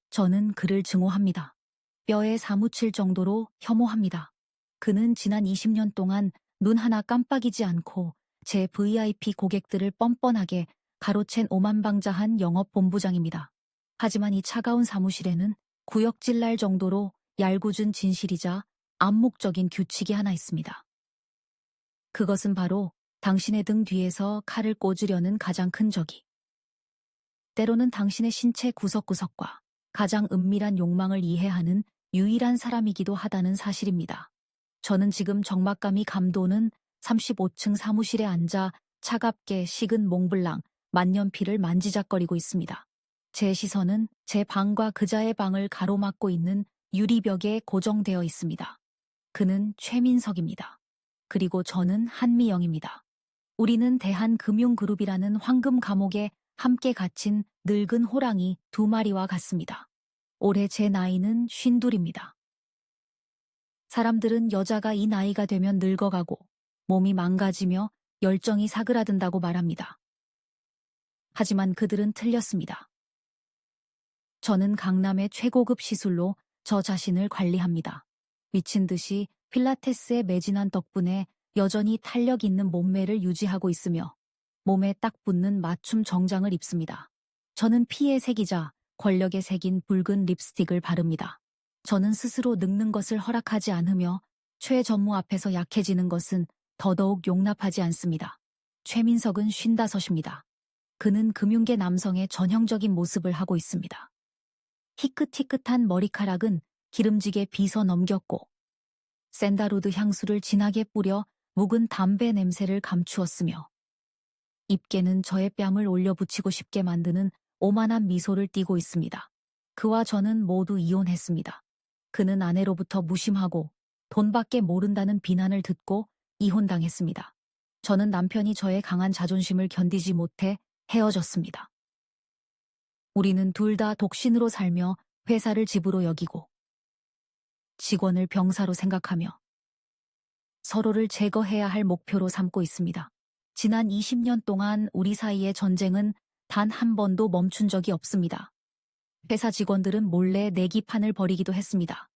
저는 그를 증오합니다. 뼈에 사무칠 정도로 혐오합니다. 그는 지난 20년 동안 눈 하나 깜빡이지 않고 제 VIP 고객들을 뻔뻔하게 가로챈 오만방자한 영업본부장입니다. 하지만 이 차가운 사무실에는 구역질 날 정도로 얄궂은 진실이자 암묵적인 규칙이 하나 있습니다. 그것은 바로 당신의 등 뒤에서 칼을 꽂으려는 가장 큰 적이. 때로는 당신의 신체 구석구석과 가장 은밀한 욕망을 이해하는 유일한 사람이기도 하다는 사실입니다. 저는 지금 적막감이 감도는 35층 사무실에 앉아 차갑게 식은 몽블랑 만년필을 만지작거리고 있습니다. 제 시선은 제 방과 그자의 방을 가로막고 있는 유리벽에 고정되어 있습니다. 그는 최민석입니다. 그리고 저는 한미영입니다. 우리는 대한금융그룹이라는 황금 감옥에 함께 갇힌 늙은 호랑이 2마리와 같습니다. 올해 제 나이는 52입니다. 사람들은 여자가 이 나이가 되면 늙어가고 몸이 망가지며 열정이 사그라든다고 말합니다. 하지만 그들은 틀렸습니다. 저는 강남의 최고급 시술로 저 자신을 관리합니다. 미친 듯이 필라테스에 매진한 덕분에 여전히 탄력 있는 몸매를 유지하고 있으며 몸에 딱 붙는 맞춤 정장을 입습니다. 저는 피에 새기자 권력에 새긴 붉은 립스틱을 바릅니다. 저는 스스로 늙는 것을 허락하지 않으며 최전무 앞에서 약해지는 것은 더더욱 용납하지 않습니다. 최민석은 55입니다. 그는 금융계 남성의 전형적인 모습을 하고 있습니다. 희끗희끗한 머리카락은 기름지게 빗어 넘겼고 샌다루드 향수를 진하게 뿌려 묵은 담배 냄새를 감추었으며 입게는 저의 뺨을 올려붙이고 싶게 만드는 오만한 미소를 띠고 있습니다. 그와 저는 모두 이혼했습니다. 그는 아내로부터 무심하고 돈밖에 모른다는 비난을 듣고 이혼당했습니다. 저는 남편이 저의 강한 자존심을 견디지 못해 헤어졌습니다. 우리는 둘 다 독신으로 살며 회사를 집으로 여기고 직원을 병사로 생각하며 서로를 제거해야 할 목표로 삼고 있습니다. 지난 20년 동안 우리 사이의 전쟁은 단 한 번도 멈춘 적이 없습니다. 회사 직원들은 몰래 내기판을 벌이기도 했습니다.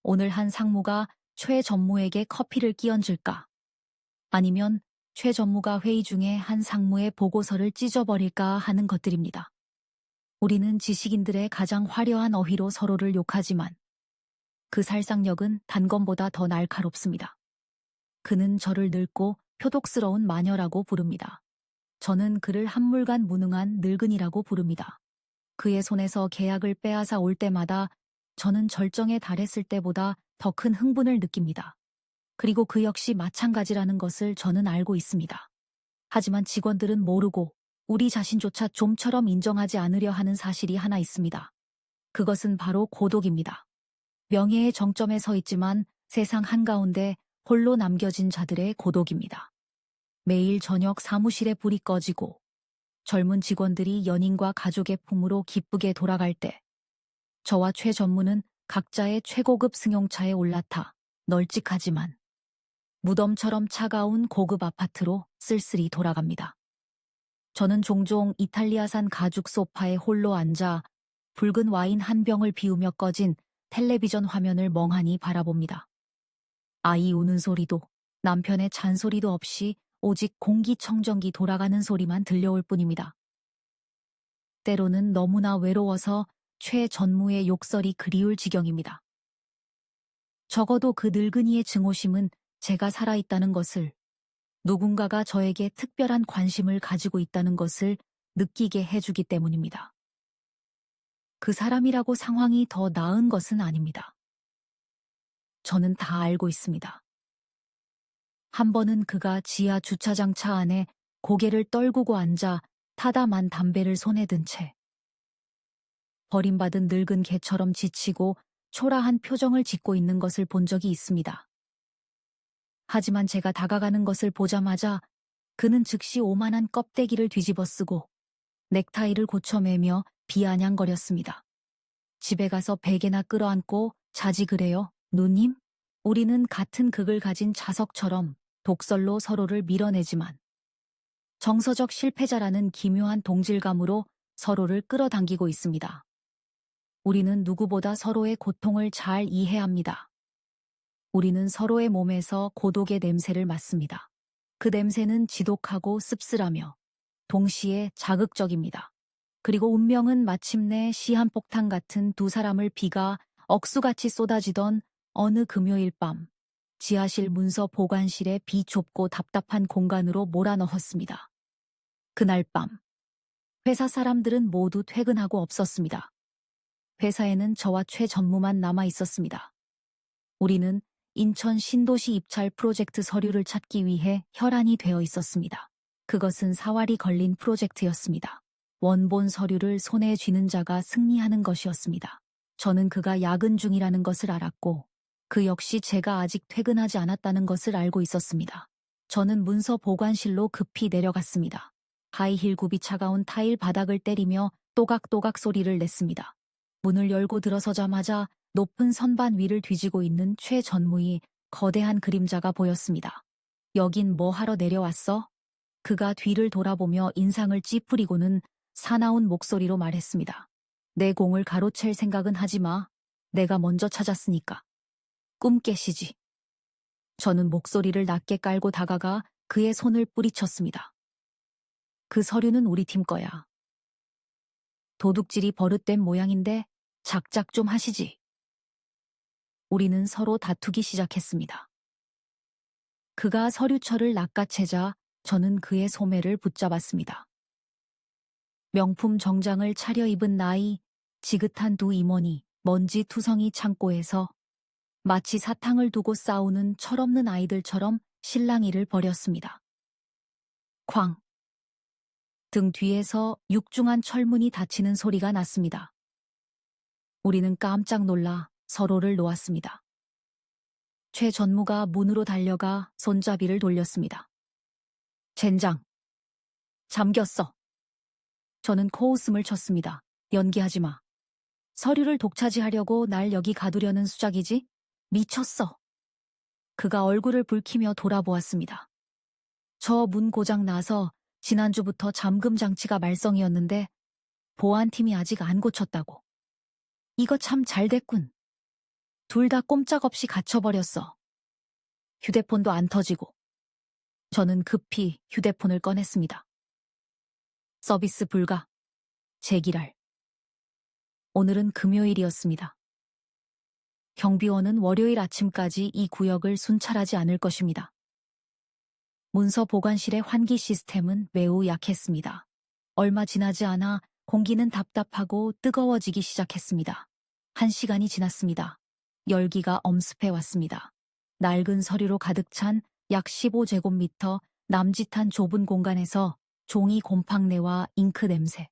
오늘 한 상무가 최 전무에게 커피를 끼얹을까? 아니면 최 전무가 회의 중에 한 상무의 보고서를 찢어버릴까 하는 것들입니다. 우리는 지식인들의 가장 화려한 어휘로 서로를 욕하지만 그 살상력은 단검보다 더 날카롭습니다. 그는 저를 늙고 표독스러운 마녀라고 부릅니다. 저는 그를 한물간 무능한 늙은이라고 부릅니다. 그의 손에서 계약을 빼앗아 올 때마다 저는 절정에 달했을 때보다 더 큰 흥분을 느낍니다. 그리고 그 역시 마찬가지라는 것을 저는 알고 있습니다. 하지만 직원들은 모르고 우리 자신조차 좀처럼 인정하지 않으려 하는 사실이 하나 있습니다. 그것은 바로 고독입니다. 명예의 정점에 서 있지만 세상 한가운데 홀로 남겨진 자들의 고독입니다. 매일 저녁 사무실에 불이 꺼지고 젊은 직원들이 연인과 가족의 품으로 기쁘게 돌아갈 때 저와 최 전무는 각자의 최고급 승용차에 올라타 널찍하지만 무덤처럼 차가운 고급 아파트로 쓸쓸히 돌아갑니다. 저는 종종 이탈리아산 가죽 소파에 홀로 앉아 붉은 와인 한 병을 비우며 꺼진 텔레비전 화면을 멍하니 바라봅니다. 아이 우는 소리도 남편의 잔소리도 없이 오직 공기청정기 돌아가는 소리만 들려올 뿐입니다. 때로는 너무나 외로워서 최 전무의 욕설이 그리울 지경입니다. 적어도 그 늙은이의 증오심은 제가 살아있다는 것을, 누군가가 저에게 특별한 관심을 가지고 있다는 것을 느끼게 해주기 때문입니다. 그 사람이라고 상황이 더 나은 것은 아닙니다. 저는 다 알고 있습니다. 한 번은 그가 지하 주차장 차 안에 고개를 떨구고 앉아 타다만 담배를 손에 든 채 버림받은 늙은 개처럼 지치고 초라한 표정을 짓고 있는 것을 본 적이 있습니다. 하지만 제가 다가가는 것을 보자마자 그는 즉시 오만한 껍데기를 뒤집어 쓰고 넥타이를 고쳐매며 비아냥거렸습니다. 집에 가서 베개나 끌어안고 자지 그래요, 누님? 우리는 같은 극을 가진 자석처럼 독설로 서로를 밀어내지만 정서적 실패자라는 기묘한 동질감으로 서로를 끌어당기고 있습니다. 우리는 누구보다 서로의 고통을 잘 이해합니다. 우리는 서로의 몸에서 고독의 냄새를 맡습니다. 그 냄새는 지독하고 씁쓸하며 동시에 자극적입니다. 그리고 운명은 마침내 시한폭탄 같은 두 사람을 비가 억수같이 쏟아지던 어느 금요일 밤, 지하실 문서 보관실의 비좁고 답답한 공간으로 몰아넣었습니다. 그날 밤, 회사 사람들은 모두 퇴근하고 없었습니다. 회사에는 저와 최 전무만 남아 있었습니다. 우리는 인천 신도시 입찰 프로젝트 서류를 찾기 위해 혈안이 되어 있었습니다. 그것은 사활이 걸린 프로젝트였습니다. 원본 서류를 손에 쥐는 자가 승리하는 것이었습니다. 저는 그가 야근 중이라는 것을 알았고, 그 역시 제가 아직 퇴근하지 않았다는 것을 알고 있었습니다. 저는 문서 보관실로 급히 내려갔습니다. 하이힐 굽이 차가운 타일 바닥을 때리며 또각또각 소리를 냈습니다. 문을 열고 들어서자마자 높은 선반 위를 뒤지고 있는 최 전무의 거대한 그림자가 보였습니다. 여긴 뭐 하러 내려왔어? 그가 뒤를 돌아보며 인상을 찌푸리고는 사나운 목소리로 말했습니다. 내 공을 가로챌 생각은 하지 마. 내가 먼저 찾았으니까. 꿈 깨시지. 저는 목소리를 낮게 깔고 다가가 그의 손을 뿌리쳤습니다. 그 서류는 우리 팀 거야. 도둑질이 버릇된 모양인데 작작 좀 하시지. 우리는 서로 다투기 시작했습니다. 그가 서류철을 낚아채자 저는 그의 소매를 붙잡았습니다. 명품 정장을 차려입은 나이, 지긋한 두 임원이 먼지 투성이 창고에서 마치 사탕을 두고 싸우는 철없는 아이들처럼 실랑이를 벌였습니다. 쾅! 등 뒤에서 육중한 철문이 닫히는 소리가 났습니다. 우리는 깜짝 놀라 서로를 놓았습니다. 최 전무가 문으로 달려가 손잡이를 돌렸습니다. 젠장! 잠겼어. 저는 코웃음을 쳤습니다. 연기하지 마. 서류를 독차지하려고 날 여기 가두려는 수작이지? 미쳤어. 그가 얼굴을 붉히며 돌아보았습니다. 저 문 고장 나서 지난주부터 잠금 장치가 말썽이었는데 보안팀이 아직 안 고쳤다고. 이거 참 잘 됐군. 둘 다 꼼짝없이 갇혀버렸어. 휴대폰도 안 터지고. 저는 급히 휴대폰을 꺼냈습니다. 서비스 불가. 제기랄. 오늘은 금요일이었습니다. 경비원은 월요일 아침까지 이 구역을 순찰하지 않을 것입니다. 문서 보관실의 환기 시스템은 매우 약했습니다. 얼마 지나지 않아 공기는 답답하고 뜨거워지기 시작했습니다. 1시간이 지났습니다. 열기가 엄습해 왔습니다. 낡은 서류로 가득 찬 약 15제곱미터 남짓한 좁은 공간에서 종이 곰팡내와 잉크 냄새,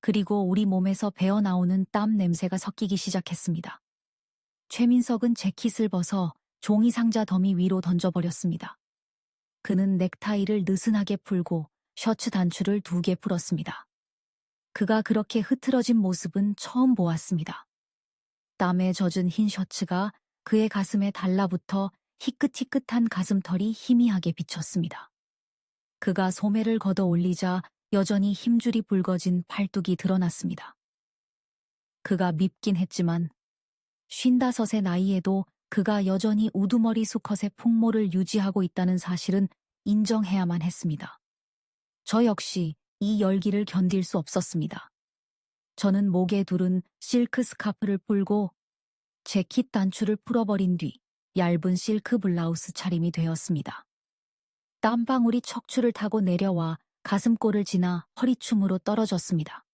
그리고 우리 몸에서 배어나오는 땀 냄새가 섞이기 시작했습니다. 최민석은 재킷을 벗어 종이 상자 더미 위로 던져버렸습니다. 그는 넥타이를 느슨하게 풀고 셔츠 단추를 2개 풀었습니다. 그가 그렇게 흐트러진 모습은 처음 보았습니다. 땀에 젖은 흰 셔츠가 그의 가슴에 달라붙어 희끗희끗한 가슴털이 희미하게 비쳤습니다. 그가 소매를 걷어 올리자 여전히 힘줄이 붉어진 팔뚝이 드러났습니다. 그가 밉긴 했지만 55의 나이에도 그가 여전히 우두머리 수컷의 풍모를 유지하고 있다는 사실은 인정해야만 했습니다. 저 역시 이 열기를 견딜 수 없었습니다. 저는 목에 두른 실크 스카프를 풀고 재킷 단추를 풀어버린 뒤 얇은 실크 블라우스 차림이 되었습니다. 땀방울이 척추를 타고 내려와 가슴골을 지나 허리춤으로 떨어졌습니다.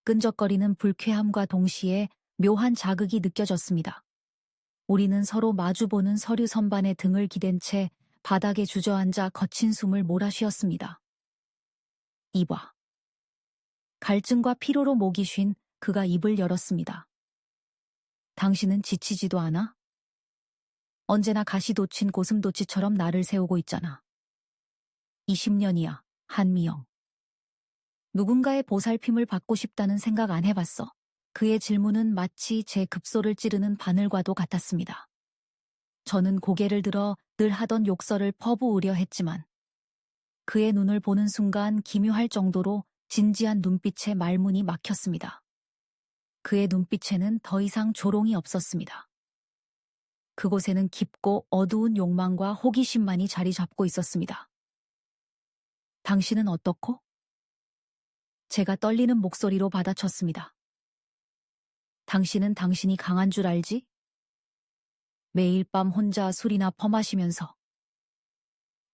끈적거리는 불쾌함과 동시에 묘한 자극이 느껴졌습니다. 우리는 서로 마주보는 서류 선반에 등을 기댄 채 바닥에 주저앉아 거친 숨을 몰아쉬었습니다. 이봐. 갈증과 피로로 목이 쉰 그가 입을 열었습니다. 당신은 지치지도 않아? 언제나 가시돋친 고슴도치처럼 나를 세우고 있잖아. 20년이야, 한미영. 누군가의 보살핌을 받고 싶다는 생각 안 해봤어. 그의 질문은 마치 제 급소를 찌르는 바늘과도 같았습니다. 저는 고개를 들어 늘 하던 욕설을 퍼부으려 했지만 그의 눈을 보는 순간 기묘할 정도로 진지한 눈빛에 말문이 막혔습니다. 그의 눈빛에는 더 이상 조롱이 없었습니다. 그곳에는 깊고 어두운 욕망과 호기심만이 자리 잡고 있었습니다. 당신은 어떻고? 제가 떨리는 목소리로 받아쳤습니다. 당신은 당신이 강한 줄 알지? 매일 밤 혼자 술이나 퍼마시면서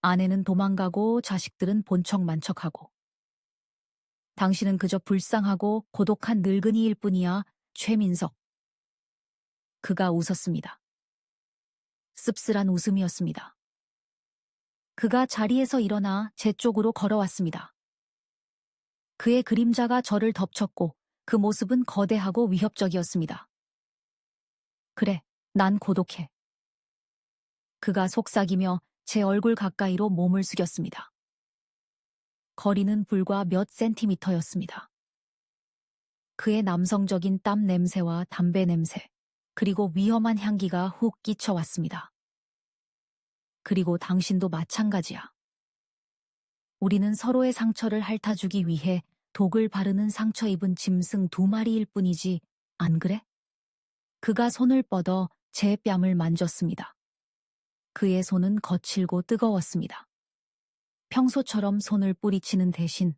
아내는 도망가고 자식들은 본척만척하고 당신은 그저 불쌍하고 고독한 늙은이일 뿐이야, 최민석. 그가 웃었습니다. 씁쓸한 웃음이었습니다. 그가 자리에서 일어나 제 쪽으로 걸어왔습니다. 그의 그림자가 저를 덮쳤고 그 모습은 거대하고 위협적이었습니다. 그래, 난 고독해. 그가 속삭이며 제 얼굴 가까이로 몸을 숙였습니다. 거리는 불과 몇 센티미터였습니다. 그의 남성적인 땀 냄새와 담배 냄새, 그리고 위험한 향기가 훅 끼쳐왔습니다. 그리고 당신도 마찬가지야. 우리는 서로의 상처를 핥아주기 위해 독을 바르는 상처 입은 짐승 2마리일 뿐이지, 안 그래? 그가 손을 뻗어 제 뺨을 만졌습니다. 그의 손은 거칠고 뜨거웠습니다. 평소처럼 손을 뿌리치는 대신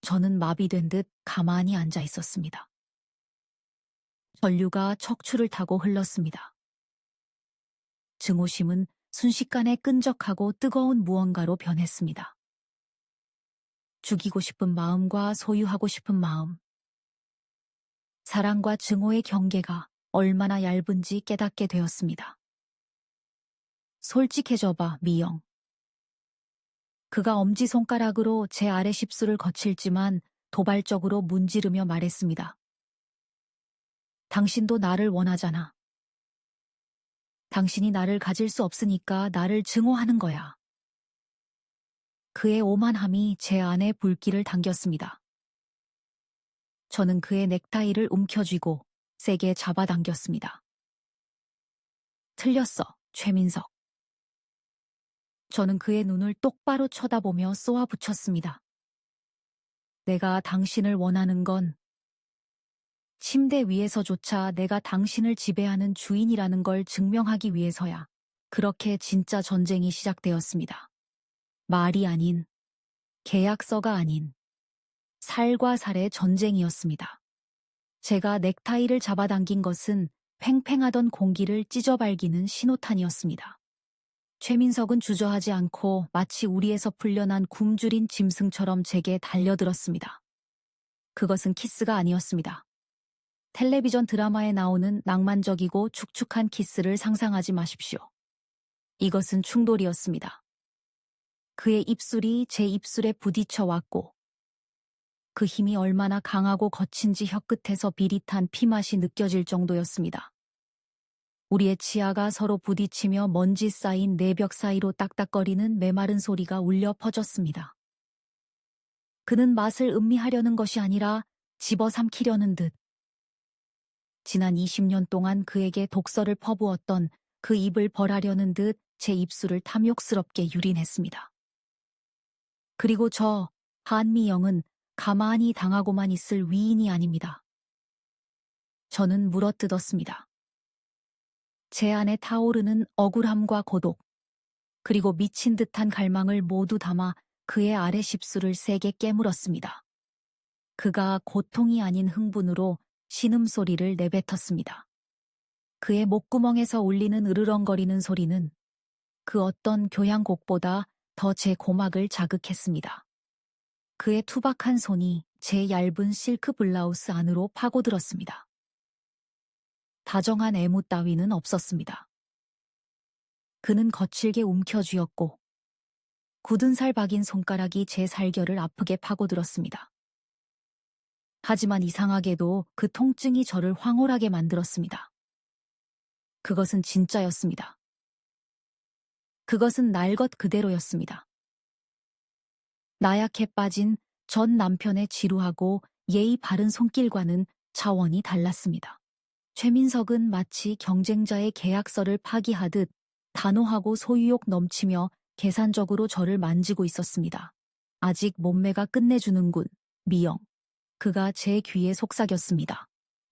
저는 마비된 듯 가만히 앉아 있었습니다. 전류가 척추를 타고 흘렀습니다. 증오심은 순식간에 끈적하고 뜨거운 무언가로 변했습니다. 죽이고 싶은 마음과 소유하고 싶은 마음. 사랑과 증오의 경계가 얼마나 얇은지 깨닫게 되었습니다. 솔직해져봐, 미영. 그가 엄지손가락으로 제 아래 십수를 거칠지만 도발적으로 문지르며 말했습니다. 당신도 나를 원하잖아. 당신이 나를 가질 수 없으니까 나를 증오하는 거야. 그의 오만함이 제 안에 불길을 당겼습니다. 저는 그의 넥타이를 움켜쥐고 세게 잡아당겼습니다. 틀렸어, 최민석. 저는 그의 눈을 똑바로 쳐다보며 쏘아붙였습니다. 내가 당신을 원하는 건 침대 위에서조차 내가 당신을 지배하는 주인이라는 걸 증명하기 위해서야. 그렇게 진짜 전쟁이 시작되었습니다. 말이 아닌, 계약서가 아닌, 살과 살의 전쟁이었습니다. 제가 넥타이를 잡아당긴 것은 팽팽하던 공기를 찢어발기는 신호탄이었습니다. 최민석은 주저하지 않고 마치 우리에서 풀려난 굶주린 짐승처럼 제게 달려들었습니다. 그것은 키스가 아니었습니다. 텔레비전 드라마에 나오는 낭만적이고 축축한 키스를 상상하지 마십시오. 이것은 충돌이었습니다. 그의 입술이 제 입술에 부딪혀 왔고 그 힘이 얼마나 강하고 거친지 혀끝에서 비릿한 피맛이 느껴질 정도였습니다. 우리의 치아가 서로 부딪히며 먼지 쌓인 내벽 사이로 딱딱거리는 메마른 소리가 울려 퍼졌습니다. 그는 맛을 음미하려는 것이 아니라 집어삼키려는 듯 지난 20년 동안 그에게 독서를 퍼부었던 그 입을 벌하려는 듯 제 입술을 탐욕스럽게 유린했습니다. 그리고 저 한미영은 가만히 당하고만 있을 위인이 아닙니다. 저는 물어뜯었습니다. 제 안에 타오르는 억울함과 고독, 그리고 미친 듯한 갈망을 모두 담아 그의 아래 십수를 세게 깨물었습니다. 그가 고통이 아닌 흥분으로 신음소리를 내뱉었습니다. 그의 목구멍에서 울리는 으르렁거리는 소리는 그 어떤 교향곡보다 더 제 고막을 자극했습니다. 그의 투박한 손이 제 얇은 실크 블라우스 안으로 파고들었습니다. 다정한 애무 따위는 없었습니다. 그는 거칠게 움켜쥐었고 굳은 살 박인 손가락이 제 살결을 아프게 파고들었습니다. 하지만 이상하게도 그 통증이 저를 황홀하게 만들었습니다. 그것은 진짜였습니다. 그것은 날 것 그대로였습니다. 나약해 빠진 전 남편의 지루하고 예의 바른 손길과는 차원이 달랐습니다. 최민석은 마치 경쟁자의 계약서를 파기하듯 단호하고 소유욕 넘치며 계산적으로 저를 만지고 있었습니다. 아직 몸매가 끝내주는군, 미영. 그가 제 귀에 속삭였습니다.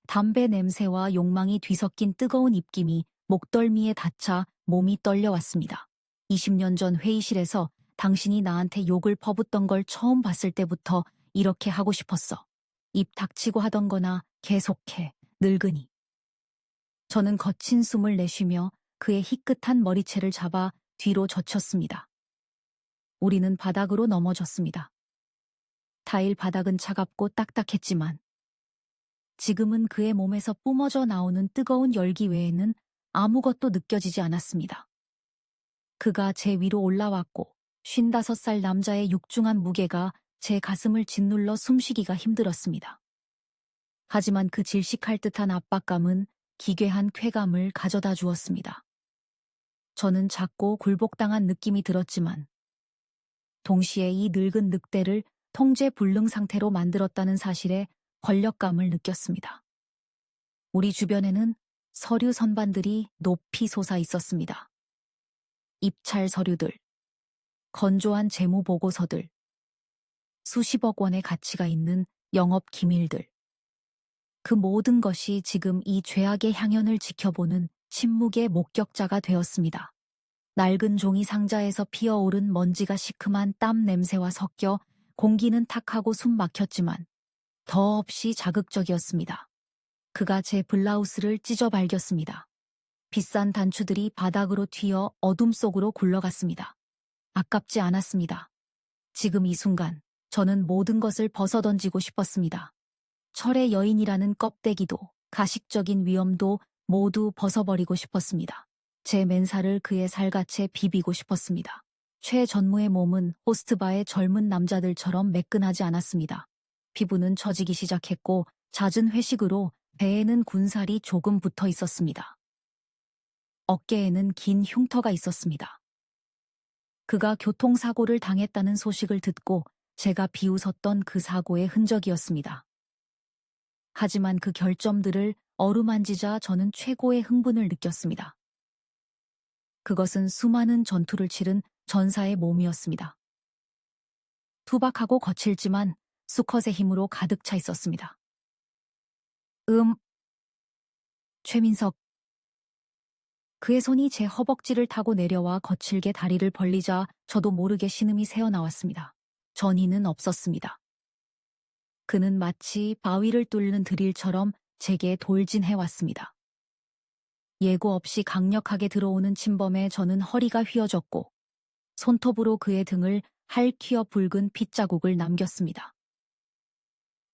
담배 냄새와 욕망이 뒤섞인 뜨거운 입김이 목덜미에 닿자 몸이 떨려왔습니다. 20년 전 회의실에서 당신이 나한테 욕을 퍼붓던 걸 처음 봤을 때부터 이렇게 하고 싶었어. 입 닥치고 하던 거나 계속해, 늙은이. 저는 거친 숨을 내쉬며 그의 희끗한 머리채를 잡아 뒤로 젖혔습니다. 우리는 바닥으로 넘어졌습니다. 타일 바닥은 차갑고 딱딱했지만 지금은 그의 몸에서 뿜어져 나오는 뜨거운 열기 외에는 아무것도 느껴지지 않았습니다. 그가 제 위로 올라왔고 55살 남자의 육중한 무게가 제 가슴을 짓눌러 숨쉬기가 힘들었습니다. 하지만 그 질식할 듯한 압박감은 기괴한 쾌감을 가져다 주었습니다. 저는 작고 굴복당한 느낌이 들었지만 동시에 이 늙은 늑대를 통제 불능 상태로 만들었다는 사실에 권력감을 느꼈습니다. 우리 주변에는 서류 선반들이 높이 솟아 있었습니다. 입찰 서류들, 건조한 재무 보고서들, 수십억 원의 가치가 있는 영업 기밀들. 그 모든 것이 지금 이 죄악의 향연을 지켜보는 침묵의 목격자가 되었습니다. 낡은 종이 상자에서 피어오른 먼지가 시큼한 땀 냄새와 섞여 공기는 탁하고 숨 막혔지만 더없이 자극적이었습니다. 그가 제 블라우스를 찢어 발겼습니다. 비싼 단추들이 바닥으로 튀어 어둠 속으로 굴러갔습니다. 아깝지 않았습니다. 지금 이 순간 저는 모든 것을 벗어던지고 싶었습니다. 철의 여인이라는 껍데기도 가식적인 위엄도 모두 벗어버리고 싶었습니다. 제 맨살을 그의 살갗에 비비고 싶었습니다. 최 전무의 몸은 호스트바의 젊은 남자들처럼 매끈하지 않았습니다. 피부는 처지기 시작했고 잦은 회식으로 배에는 군살이 조금 붙어 있었습니다. 어깨에는 긴 흉터가 있었습니다. 그가 교통사고를 당했다는 소식을 듣고 제가 비웃었던 그 사고의 흔적이었습니다. 하지만 그 결점들을 어루만지자 저는 최고의 흥분을 느꼈습니다. 그것은 수많은 전투를 치른 전사의 몸이었습니다. 투박하고 거칠지만 수컷의 힘으로 가득 차 있었습니다. 최민석. 그의 손이 제 허벅지를 타고 내려와 거칠게 다리를 벌리자 저도 모르게 신음이 새어나왔습니다. 전이는 없었습니다. 그는 마치 바위를 뚫는 드릴처럼 제게 돌진해왔습니다. 예고 없이 강력하게 들어오는 침범에 저는 허리가 휘어졌고 손톱으로 그의 등을 할퀴어 붉은 핏자국을 남겼습니다.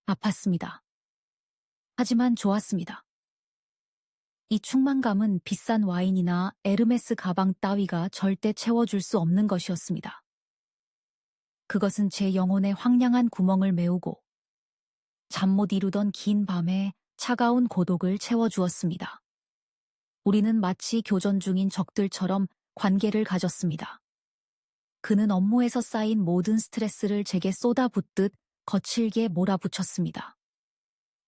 아팠습니다. 하지만 좋았습니다. 이 충만감은 비싼 와인이나 에르메스 가방 따위가 절대 채워줄 수 없는 것이었습니다. 그것은 제 영혼의 황량한 구멍을 메우고 잠 못 이루던 긴 밤에 차가운 고독을 채워주었습니다. 우리는 마치 교전 중인 적들처럼 관계를 가졌습니다. 그는 업무에서 쌓인 모든 스트레스를 제게 쏟아붓듯 거칠게 몰아붙였습니다.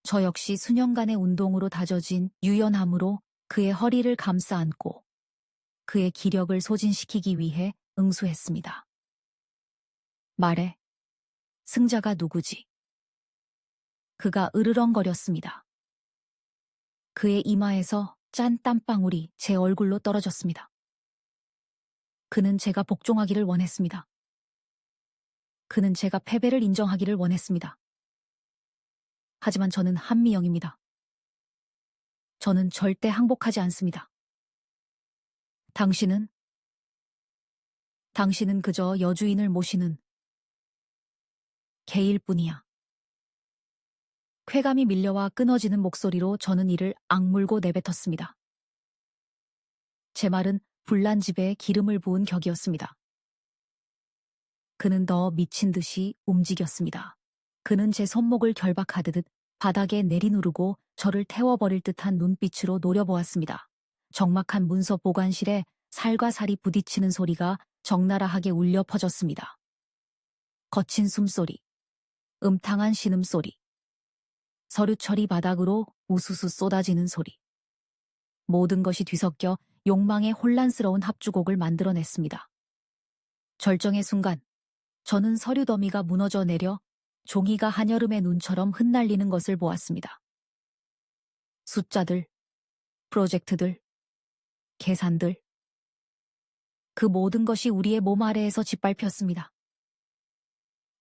저 역시 수년간의 운동으로 다져진 유연함으로 그의 허리를 감싸 안고 그의 기력을 소진시키기 위해 응수했습니다. 말해. 승자가 누구지? 그가 으르렁거렸습니다. 그의 이마에서 짠 땀방울이 제 얼굴로 떨어졌습니다. 그는 제가 복종하기를 원했습니다. 그는 제가 패배를 인정하기를 원했습니다. 하지만 저는 한미영입니다. 저는 절대 항복하지 않습니다. 당신은 그저 여주인을 모시는 개일 뿐이야. 쾌감이 밀려와 끊어지는 목소리로 저는 이를 악물고 내뱉었습니다. 제 말은 불난 집에 기름을 부은 격이었습니다. 그는 더 미친 듯이 움직였습니다. 그는 제 손목을 결박하듯 바닥에 내리누르고 저를 태워버릴 듯한 눈빛으로 노려보았습니다. 적막한 문서 보관실에 살과 살이 부딪히는 소리가 적나라하게 울려 퍼졌습니다. 거친 숨소리, 음탕한 신음소리, 서류 처리 바닥으로 우수수 쏟아지는 소리. 모든 것이 뒤섞여 욕망의 혼란스러운 합주곡을 만들어냈습니다. 절정의 순간, 저는 서류 더미가 무너져 내려 종이가 한여름의 눈처럼 흩날리는 것을 보았습니다. 숫자들, 프로젝트들, 계산들. 그 모든 것이 우리의 몸 아래에서 짓밟혔습니다.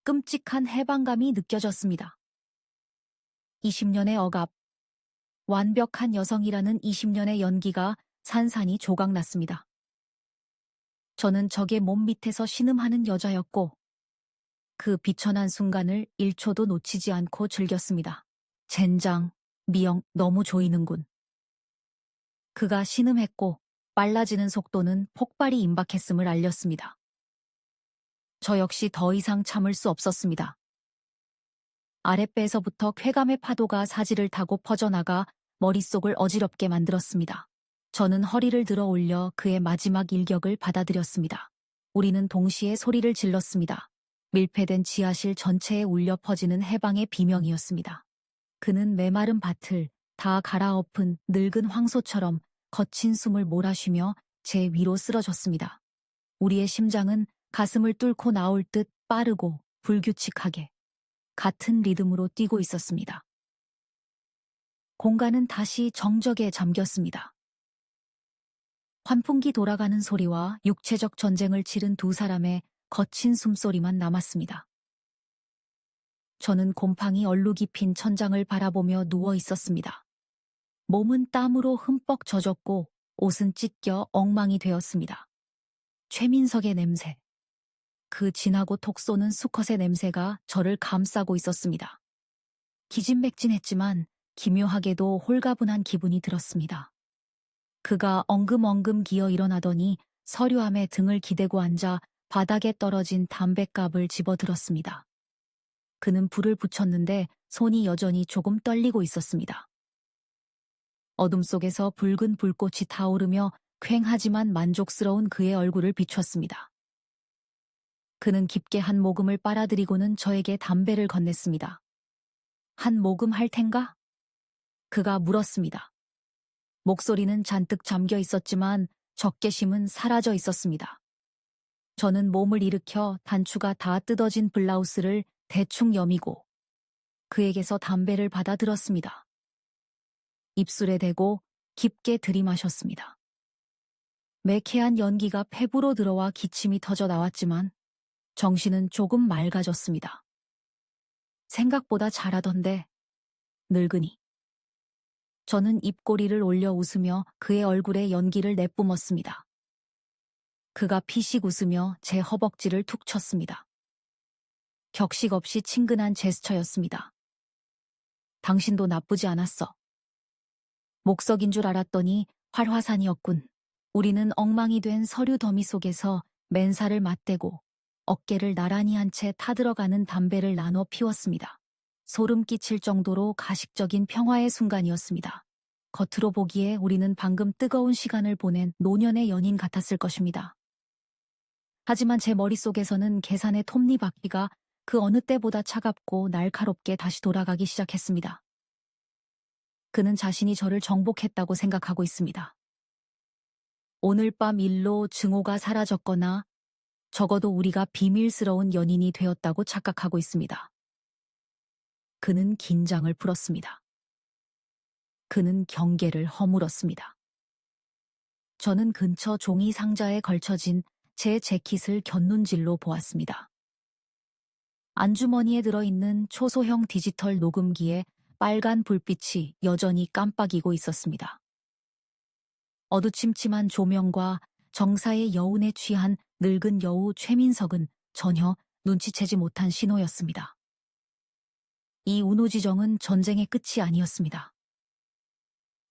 끔찍한 해방감이 느껴졌습니다. 20년의 억압, 완벽한 여성이라는 20년의 연기가 산산이 조각났습니다. 저는 적의 몸 밑에서 신음하는 여자였고 그 비천한 순간을 1초도 놓치지 않고 즐겼습니다. 젠장, 미영, 너무 조이는군. 그가 신음했고 빨라지는 속도는 폭발이 임박했음을 알렸습니다. 저 역시 더 이상 참을 수 없었습니다. 아랫배에서부터 쾌감의 파도가 사지를 타고 퍼져나가 머릿속을 어지럽게 만들었습니다. 저는 허리를 들어 올려 그의 마지막 일격을 받아들였습니다. 우리는 동시에 소리를 질렀습니다. 밀폐된 지하실 전체에 울려 퍼지는 해방의 비명이었습니다. 그는 메마른 밭을 다 갈아엎은 늙은 황소처럼 거친 숨을 몰아쉬며 제 위로 쓰러졌습니다. 우리의 심장은 가슴을 뚫고 나올 듯 빠르고 불규칙하게 같은 리듬으로 뛰고 있었습니다. 공간은 다시 정적에 잠겼습니다. 환풍기 돌아가는 소리와 육체적 전쟁을 치른 두 사람의 거친 숨소리만 남았습니다. 저는 곰팡이 얼룩이 핀 천장을 바라보며 누워 있었습니다. 몸은 땀으로 흠뻑 젖었고 옷은 찢겨 엉망이 되었습니다. 최민석의 냄새. 그 진하고 톡 쏘는 수컷의 냄새가 저를 감싸고 있었습니다. 기진맥진했지만 기묘하게도 홀가분한 기분이 들었습니다. 그가 엉금엉금 기어 일어나더니 서류함에 등을 기대고 앉아 바닥에 떨어진 담뱃갑을 집어들었습니다. 그는 불을 붙였는데 손이 여전히 조금 떨리고 있었습니다. 어둠 속에서 붉은 불꽃이 타오르며 퀭하지만 만족스러운 그의 얼굴을 비췄습니다. 그는 깊게 한 모금을 빨아들이고는 저에게 담배를 건넸습니다. 한 모금 할 텐가? 그가 물었습니다. 목소리는 잔뜩 잠겨 있었지만 적개심은 사라져 있었습니다. 저는 몸을 일으켜 단추가 다 뜯어진 블라우스를 대충 여미고 그에게서 담배를 받아 들었습니다. 입술에 대고 깊게 들이마셨습니다. 매캐한 연기가 폐부로 들어와 기침이 터져 나왔지만 정신은 조금 맑아졌습니다. 생각보다 잘하던데, 늙은이. 저는 입꼬리를 올려 웃으며 그의 얼굴에 연기를 내뿜었습니다. 그가 피식 웃으며 제 허벅지를 툭 쳤습니다. 격식 없이 친근한 제스처였습니다. 당신도 나쁘지 않았어. 목석인 줄 알았더니 활화산이었군. 우리는 엉망이 된 서류 더미 속에서 맨살을 맞대고 어깨를 나란히 한 채 타들어가는 담배를 나눠 피웠습니다. 소름 끼칠 정도로 가식적인 평화의 순간이었습니다. 겉으로 보기에 우리는 방금 뜨거운 시간을 보낸 노년의 연인 같았을 것입니다. 하지만 제 머릿속에서는 계산의 톱니바퀴가 그 어느 때보다 차갑고 날카롭게 다시 돌아가기 시작했습니다. 그는 자신이 저를 정복했다고 생각하고 있습니다. 오늘 밤 일로 증오가 사라졌거나 적어도 우리가 비밀스러운 연인이 되었다고 착각하고 있습니다. 그는 긴장을 풀었습니다. 그는 경계를 허물었습니다. 저는 근처 종이 상자에 걸쳐진 제 재킷을 곁눈질로 보았습니다. 안주머니에 들어있는 초소형 디지털 녹음기에 빨간 불빛이 여전히 깜빡이고 있었습니다. 어두침침한 조명과 정사의 여운에 취한 늙은 여우 최민석은 전혀 눈치채지 못한 신호였습니다. 이 운우지정은 전쟁의 끝이 아니었습니다.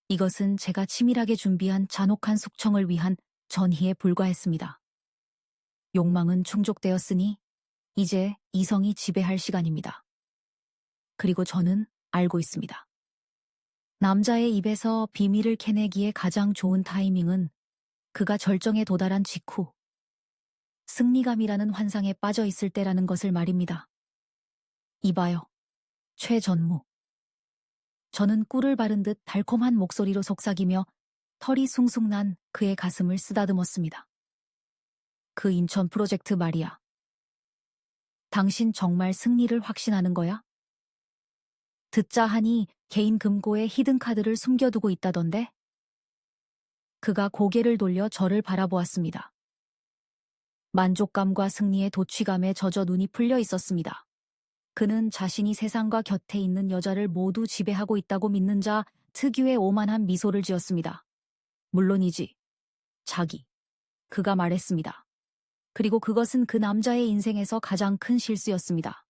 이것은 제가 치밀하게 준비한 잔혹한 숙청을 위한 전희에 불과했습니다. 욕망은 충족되었으니 이제 이성이 지배할 시간입니다. 그리고 저는 알고 있습니다. 남자의 입에서 비밀을 캐내기에 가장 좋은 타이밍은 그가 절정에 도달한 직후 승리감이라는 환상에 빠져 있을 때라는 것을 말입니다. 이봐요, 최전무. 저는 꿀을 바른 듯 달콤한 목소리로 속삭이며 털이 숭숭 난 그의 가슴을 쓰다듬었습니다. 그 인천 프로젝트 말이야. 당신 정말 승리를 확신하는 거야? 듣자 하니 개인 금고에 히든카드를 숨겨두고 있다던데? 그가 고개를 돌려 저를 바라보았습니다. 만족감과 승리의 도취감에 젖어 눈이 풀려 있었습니다. 그는 자신이 세상과 곁에 있는 여자를 모두 지배하고 있다고 믿는 자 특유의 오만한 미소를 지었습니다. 물론이지. 자기. 그가 말했습니다. 그리고 그것은 그 남자의 인생에서 가장 큰 실수였습니다.